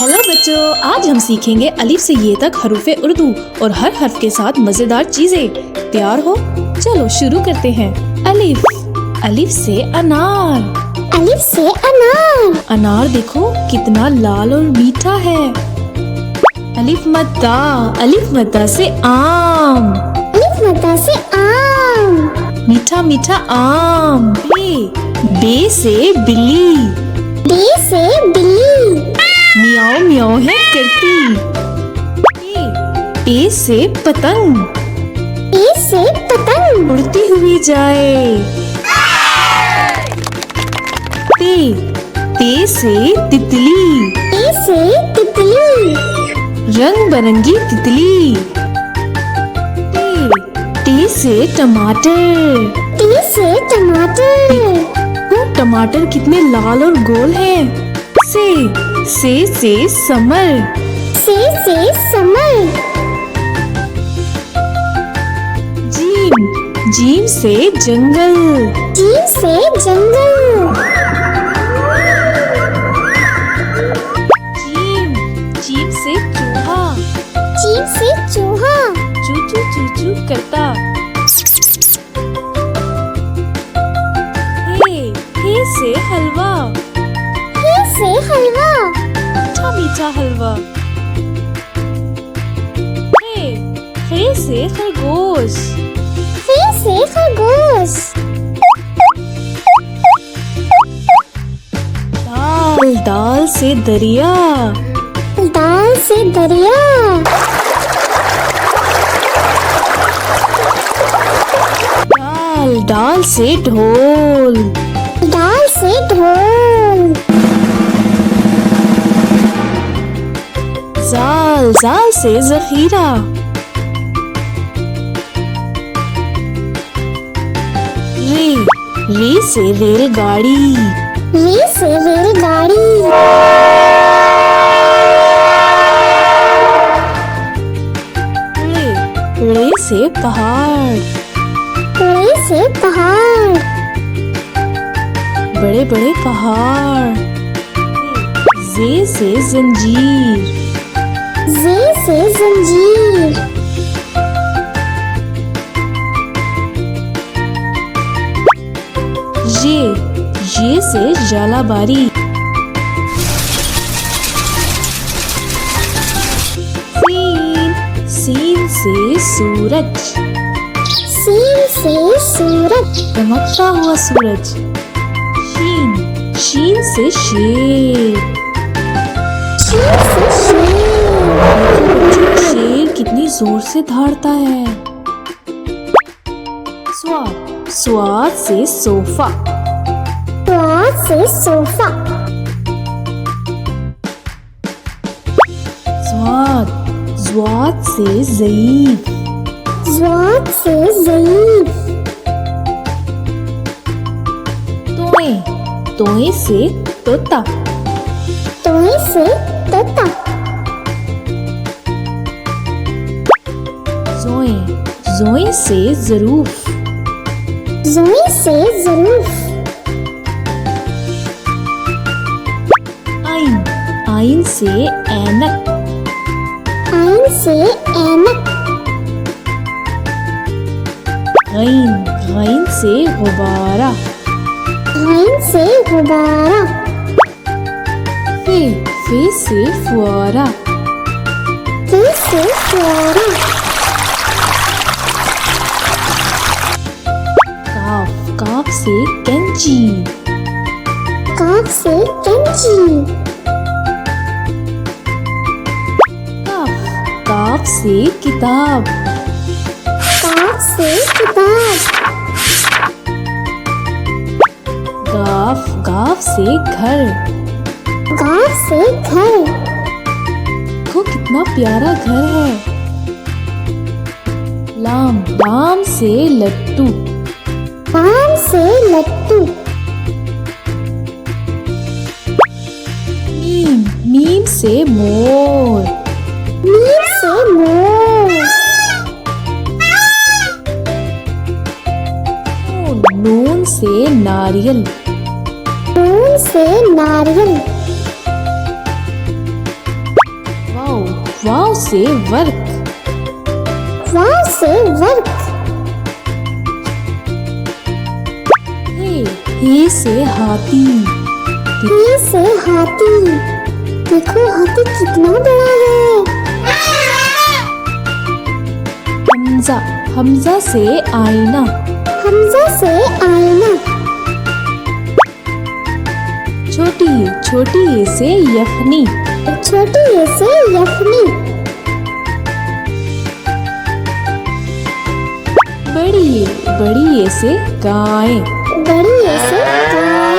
Hello बच्चों, आज हम सीखेंगे अलिफ से ये तक हरूफे उर्दू और हर हर्फ के साथ मजेदार चीजें। तैयार हो? चलो शुरू करते हैं। अलिफ। अलिफ से अनार। अलिफ से अनार। अनार देखो कितना लाल और मीठा है। अलिफ मद्दा। अलिफ मद्दा से आम। अलिफ मद्दा से आम। मीठा मीठा आम। बे से बिल्ली। बे से बिल्ली। मियाओ मियाओ है करती। पे से पतंग। पे से पतंग। उड़ती हुई जाए। ते से तितली। ते से तितली। रंग बरंगी तितली। टे से टमाटर। टे से टमाटर। वो टमाटर कितने लाल और गोल हैं। से समर। से समर। जीम से जंगल। जीम से जंगल। जीम से चूहा। जीम से चूहा। चू चू चू चू करता। हे से हलवा। हे से हलवा। मीठा मीठा हलवा। हे से खरगोश। हे से खरगोश। दाल से दरिया। दाल से दरिया। दाल से ढोल। दाल से ढोल। जाल से जखीरा। रे से रेलगाड़ी। रे से रेलगाड़ी। रे से पहाड़। रे से पहाड़। बड़े बड़े पहाड़। जे से जंजीर। जे से जंजीर। ये से जालाबारी। सीन से सूरज। सीन से सूरज। चमकता हुआ सूरज। शीन से शेर। शीन से शेर। शेर कितनी जोर से दहाड़ता है। स्वाद से सोफा। स्वाद से सोफा। ज़्वाद से ज़ईफ। ज़्वाद से ज़ईफ। तोए से तोता। तोए से तोता। जोए से ज़रूफ। जोए से ज़रूफ। आइन से ऐनक। आइन से ऐनक। गैन से गुब्बारा। गैन से गुब्बारा। फे से फुआरा। फे से फुआरा। काफ से कैंची। काफ से कैंची। काफ से किताब। काफ से किताब। गाफ से घर। गाफ से घर। देखो कितना प्यारा घर है। लाम से लट्टू। लाम से लट्टू। मीम से मोर। मीम से मोर। नून से नारियल। नून से नारियल। वाव से वर्क। वाव से वर्क। हे से हाथी। हे से हाथी। देखो हाथी कितना बड़ा है। हमजा, हमजा से आईना। हमजा से आईना। छोटी, छोटी ए से यखनी। छोटी ए से यखनी। बड़ी, बड़ी ए से गाय। बड़ी ए से गाय।